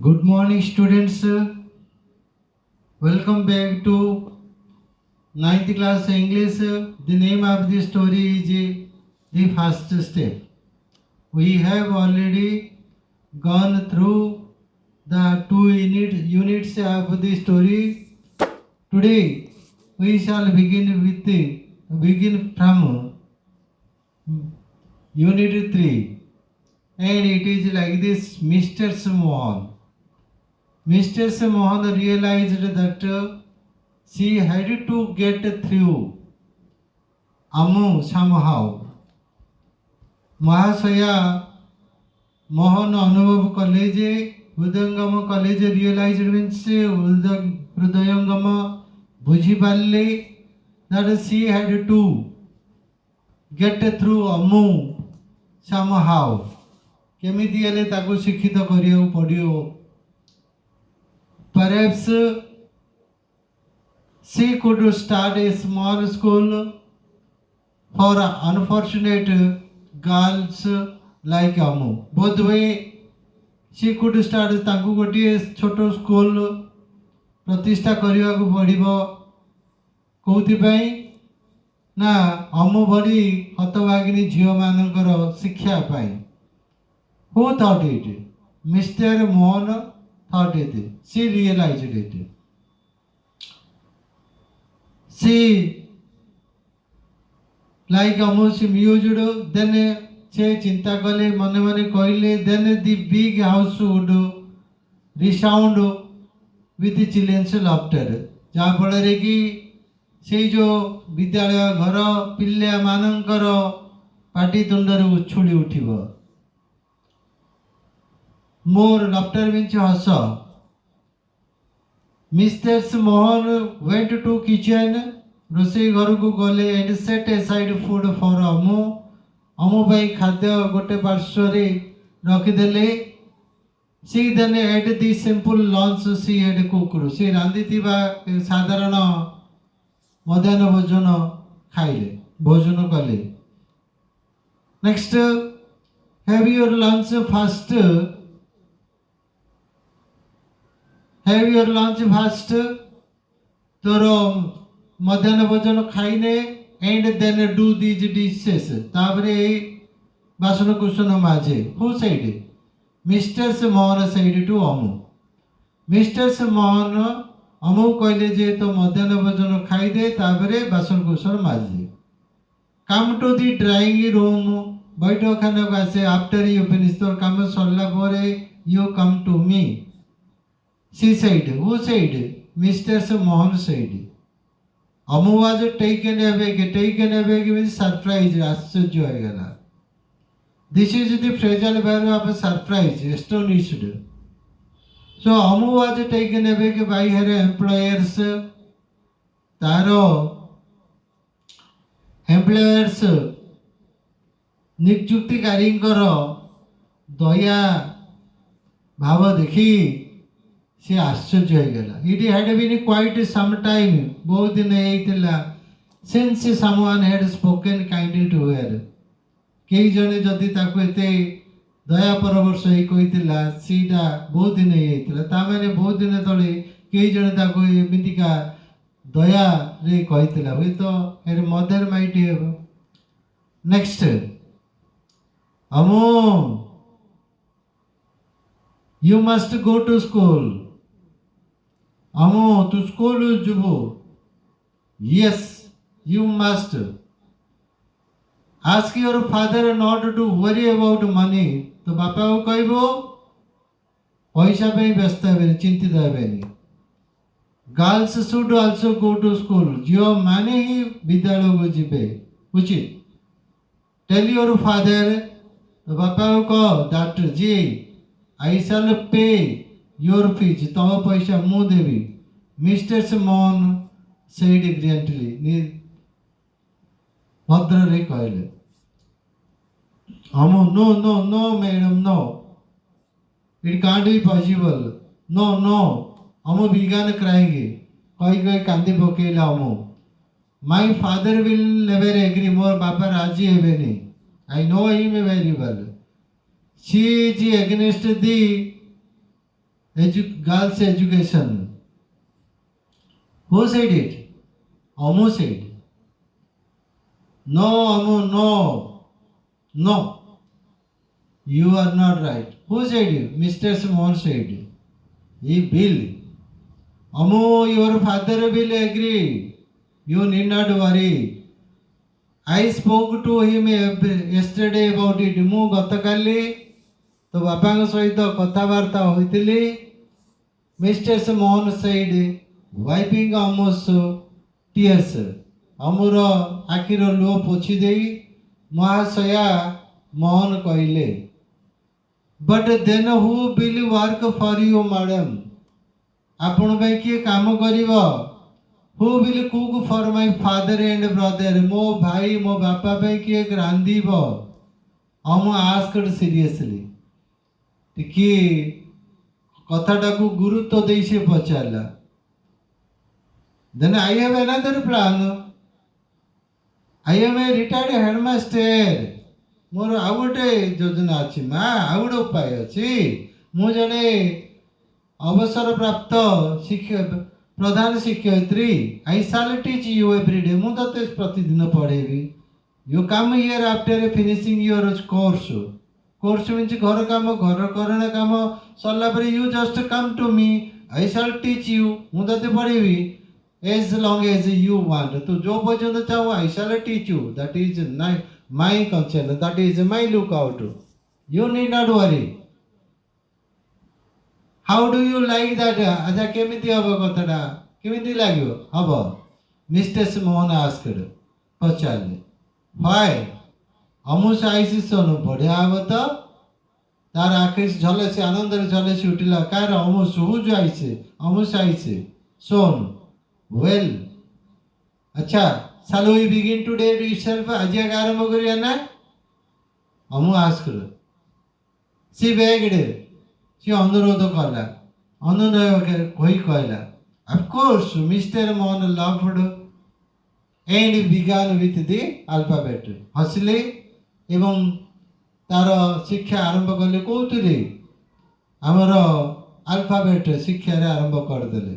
Good morning, students. Welcome back to ninth class English. The name of the story is The First Step. We have already gone through the two units of the story. Today, we shall begin from Unit 3, and it is like this: Mr. Mohan. Mr. Mohan realized that she had to get through Amu somehow. महाशया Mohan अनुभव कले जे हृदयंगम कले जे realised means हृदयंगम बुझी पारे that she had to get through Amu somehow. केमिति हेले ताको शिक्षित करियो पड़ियो. Perhaps she could start a small school for unfortunate girls like Amu. Both way she could start ताकू गोटे छोटो स्कूल प्रतिष्ठा करने को पड़िबो. कोउथिपाई ना अमु भरी हतभागिनी झियो मानकर शिक्षा पाई. Who thought it? Mr. Mohan thought it. She realized it. She like Amu she mused. Then she चिंता कले मने मने कहले. Then the big house would resound with the children's laughter. जहाँ फल कि से जो विद्यालय घर पिल्ला मानकर पाटितुंडर उछुड़ी उठिब. More laughter means has. Mr. Mohan went to kitchen. रोषेई घर को गले and set aside food for Amu. अमु भाई खाद्य गोटे पार्श्व रखिदेले. She then ate the simple lunch she had cooked. से रांधि साधारण मध्याह्न भोजन खाइले भोजन कले. Next, have your lunch first. Have your lunch first. तोर मध्याह्न भोजन खाइने and then do these dishes. ताबरे बासन कुसन माझे. Who said? Mr. Mohan said to Amu. Mr. Mohan अमु कहले जे तो मध्याह्न भोजन खाइदे ताबरे बासन कुसन माझे. Come to the drawing room. बैठकखाना को आसे. After you finish तोर काम सरला परे you come to me. She said. Who said? Mr. Mohan said. Amu was taken aback. Taken aback means surprise. आश्चर्य हो गया. This is the phrasal verb of surprise, astonished. So Amu was taken aback by her employers. Taro employers नियुक्तिकारींकर दया भाव देखी से आश्चर्य हो गला. It had been quite some time. बहुत दिन होइतिला since someone had spoken kindly to her. कई जने जदि ताको एते दया परवर्ष ही कहितिला सीटा बहुत दिन होइतिला. ता माने बहुत दिन तळे कई जने ताको एमितिका दया रे कहितिला. हुई तो her mother might have. Next, Amu, you must go to school. Amu, to school jubo. Yes, you must. Ask your father not to worry about money. तो बापा को कहबो पैसा पे व्यस्त हेबेनी, चिंतित हेबेनी. Girls should also go to school. झियो माने ही विद्यालय को जिबे उचित. Tell your father. तो बापा को कह that ji I shall pay your fees. तम पैसा मु देबी. Mr. Mohan said gently. भद्र रे कहले. Amu, no, madam, no. It can't be possible. No. Amu began crying. कही कांदी पकेला Amu. My father will never agree. मोर बापा राजी हेबेनी. I know him very well. She is against the girls' education. Who said it? Amu said. No, Amu, no. No. You are not right. Who said it? Mr. Simon said. He will. Amu, your father will agree. You need not worry. I spoke to him yesterday about it. ମୁଁ ଗତକାଲି ତ ବାପାଙ୍କ ସହିତ କଥାବାର୍ତ୍ତା ହୋଇଥିଲି. Mr. Mohan said, wiping Amu's tears. ଅମୁର ଆଖିର ଲୁହ ପୋଛି ଦେଇ ମହାଶୟା ମୋହନ କହିଲେ, but then who will work for you, madam? ଆପଣ ପାଇଁ କିଏ କାମ କରିବ? Who will cook for my father and brother? ମୋ ଭାଇ ମୋ ବାପା ପାଇଁ କିଏ ରାନ୍ଧିବ? ଅମୁ asked seriously. ଟିକିଏ କଥାଟାକୁ ଗୁରୁତ୍ୱ ଦେଇ ସେ ପଚାରିଲା. Then I have another plan. I am a retired headmaster. ମୋର ଆଉ ଗୋଟେ ଯୋଜନା ଅଛି ମା, ଆଉ ଗୋଟେ ଉପାୟ ଅଛି. ମୁଁ ଜଣେ ଅବସରପ୍ରାପ୍ତ ପ୍ରଧାନ ଶିକ୍ଷୟିତ୍ରୀ. I shall teach you every day. ମୁଁ ତତେ ପ୍ରତିଦିନ ପଢ଼େଇବି. You come here after finishing your course. Course means ଘର କାମ, ଘରକରଣା କାମ ସରିଲା ପରେ you just come to me. I shall teach you. ମୁଁ ତତେ ପଢ଼େଇବି. As long as you want. ତୁ ଯୋଉ ପର୍ଯ୍ୟନ୍ତ ଚାହୁ I shall teach you. That is my concern. That is my lookout. You need not worry. How do you like that? ଆଚ୍ଛା କେମିତି ହବ କଥାଟା? କେମିତି ଲାଗିବ? ହବ? Mr. Mohan asked. ପଚାରିଲେ. Why? ଅମୁ ସାଇସି ସୋନୁ ବଢ଼ିଆ ହବ ତ? ତାର ଆଖି ଝଲସି ଆନନ୍ଦରେ ଝଲସି ଉଠିଲା. କାହାର? ଅମୁ ସୁହୁଜ ଆଇସେ. ଅମୁ ସାଇସେ. ସୋନୁ. Well, अच्छा, shall we begin today itself? आज एक आरंभ करिया ना? अमु asked. She begged. She अनुरोध कला. अनुनय कोई कहला. Of course, Mr. Mohan laughed and began with the alphabet. हसिले एवं तार शिक्षा आरंभ कले कोउतरे हमर अल्फाबेट शिक्षा रे आरंभ कर देले.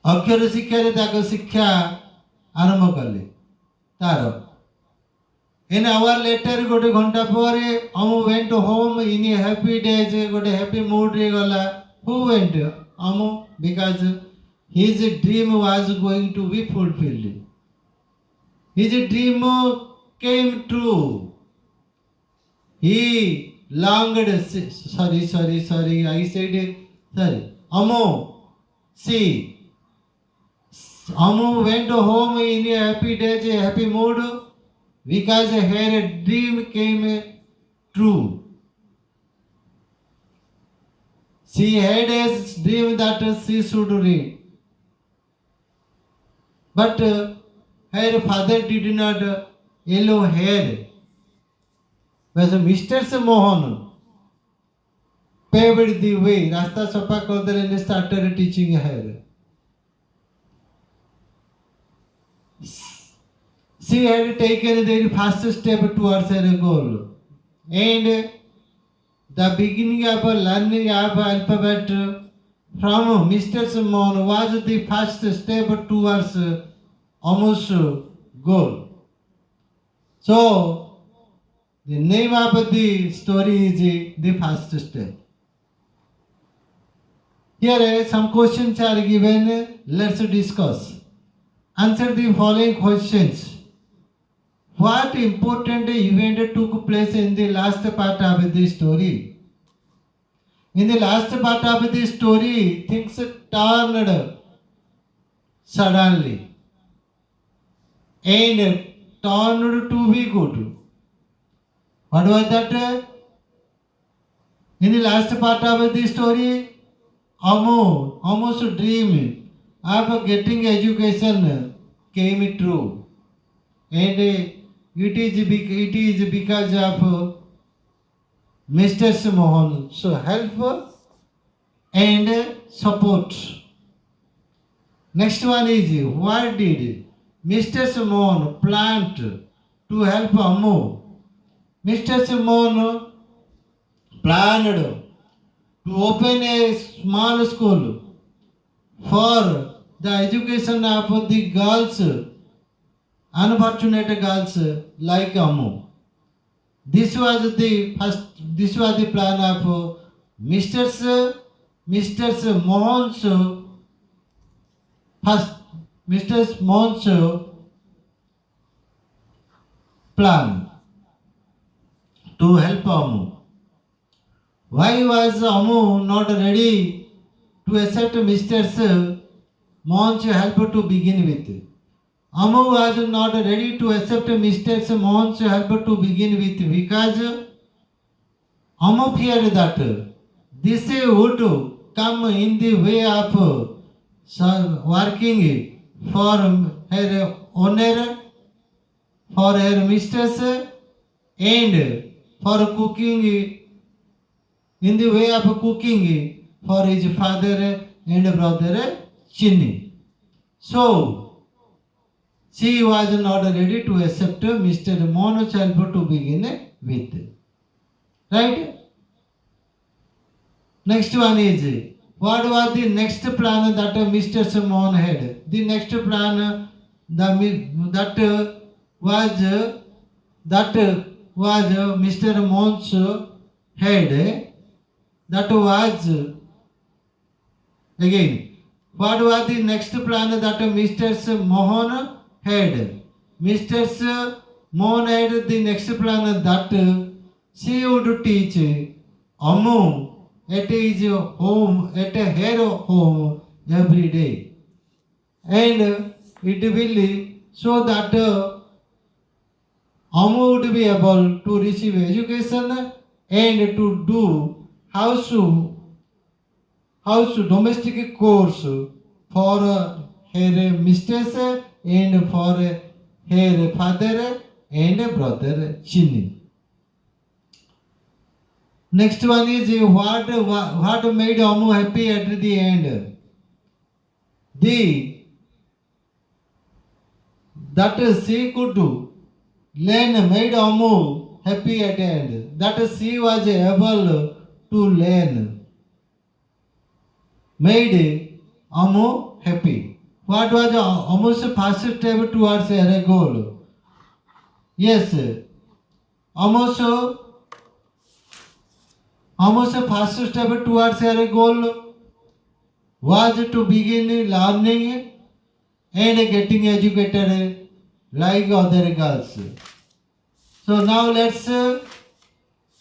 अक्षर शिक्षा ताको शिक्षा आरंभ कले तार. An hour later गोटे घंटा पर अमु went home in a happy days. गोटे happy mood रे गला. Who went? Amu, because his dream was going to be fulfilled. His dream came true. He longed. Sorry. I said sorry. Amu, see. Amu went home in a happy days, a happy mood, because her dream came true. She had a dream that she should read, but her father did not allow her. But Mr. Mohan paved the way. रास्ता सफा कर दिले and started teaching her. She had taken the first step towards her goal, and the beginning of learning of alphabet from Mr. Mohan was the first step towards Amu's goal. So, the name of the story is the first step. Here some questions are given. Let's discuss. Answer the following questions. What important event took place in the last part of the story? In the last part of the story, things turned suddenly and turned to be good. What was that? In the last part of the story, Amu's dream of getting education came true, and it is because of Mr. Mohan's help and support. Next one is, what did Mr. Mohan plan to help Amu? Mr. Mohan planned to open a small school for the education of the girls, unfortunate girls like Amu. This was the plan of Mr. Mohan's first Mr. Mohan's plan to help Amu. Why was Amu not ready to accept Mr. Mohan's help to begin with? Amu was not ready to accept Mr. Mohan's help to begin with because Amu feared that this would come in the way of working for her owner, for her mistress, and for cooking in the way of cooking for his father and brother Chinni. So, she was not ready to accept Mr. Mohan's help to begin with. Right? Next one is, what was the next plan that Mr. Mohan had? The next plan that was Mr. Mohan's head. That was again. What was the next plan that Mr. Mohan had? Mr. Mohan had the next plan that she would teach Amu at his home, at her home every day. And it will show that Amu would be able to receive education and to do house domestic course for her mistress and for her father and brother Chinni. Next one is what made Amu happy at the end. That she could learn made Amu happy at the end. That she was able to learn made Amu happy. What was Amu's first step towards her goal? Yes, Amu's first step towards her goal was to begin learning and getting educated like other girls. So now let's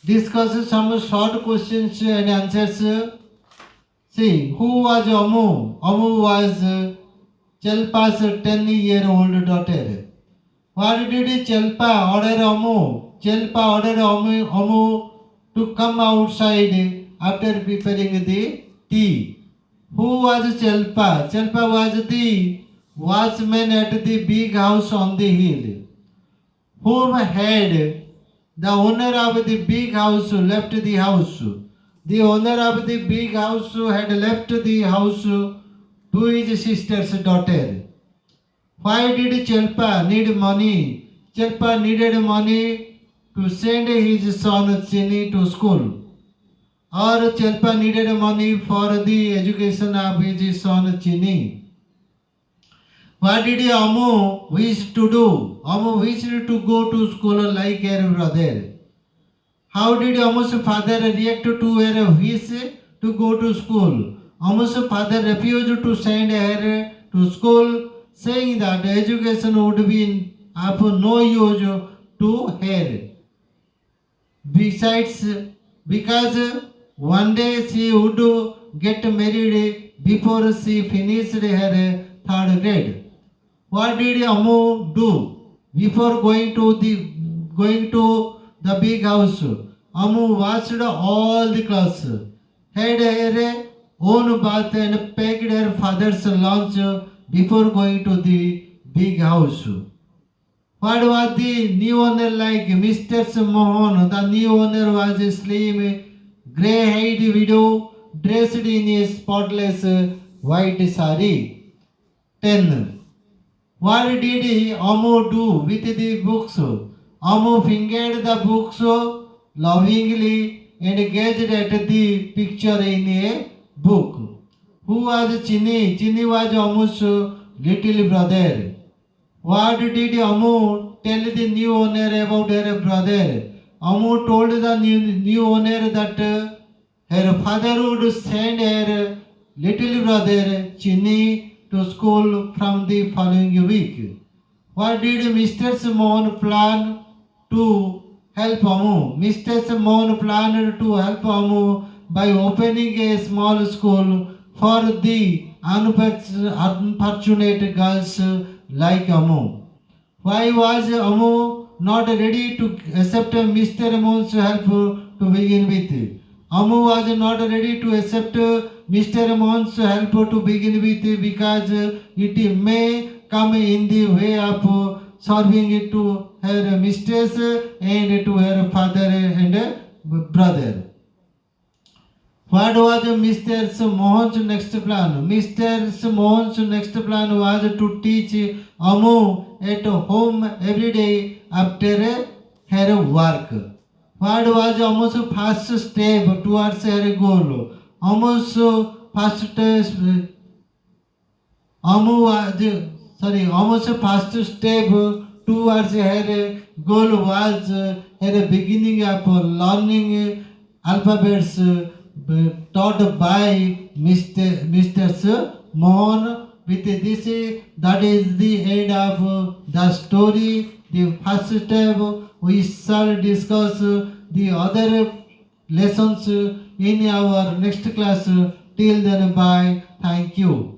discuss some short questions and answers. See, who was Amu? Amu was Chelpa's 10-year-old daughter. What did Chelpa order Amu? Chelpa ordered Amu to come outside after preparing the tea. Who was Chelpa? Chelpa was the watchman at the big house on the hill. Whom had the owner of the big house left the house? The owner of the big house had left the house to his sister's daughter. Why did Chelpa need money? Chelpa needed money to send his son Chinni to school. Or Chelpa needed money for the education of his son Chinni. What did Amu wish to do? Amu wished to go to school like her brother. How did Amu's father react to her wish to go to school? Amu's father refused to send her to school, saying that education would be of no use to her. Besides, because one day she would get married before she finished her third grade. What did Amu do before going to the big house? Amu washed all the clothes, had her own bath and packed her father's lunch before going to the big house. What was the new owner like? Mr. Mohan, the new owner was a slim, grey-haired widow dressed in a spotless white sari. 10. What did Amu do with the books? Amu fingered the books lovingly and gazed at the picture in a book. Who was Chini? Chini was Amu's little brother. What did Amu tell the new owner about her brother? Amu told the new owner that her father would send her little brother Chini to school from the following week. What did Mr. Simon plan to help Amu? Mr. Simon planned to help Amu by opening a small school for the unfortunate girls like Amu. Why was Amu not ready to accept Mr. Ramon's help to begin with? Amu was not ready to accept Mr. Ramon's help to begin with because it may come in the way of serving it to her mistress and to her father and brother. What was Mr. Mohan's next plan? Mr. Mohan's next plan was to teach Amu at home every day after her work. What was Amu's first step towards her goal? Amu's first step towards her goal was her beginning of learning alphabets taught by Mr. Mohan. With this, that is the end of the story. The first step, we shall discuss the other lessons in our next class. Till then, bye. Thank you.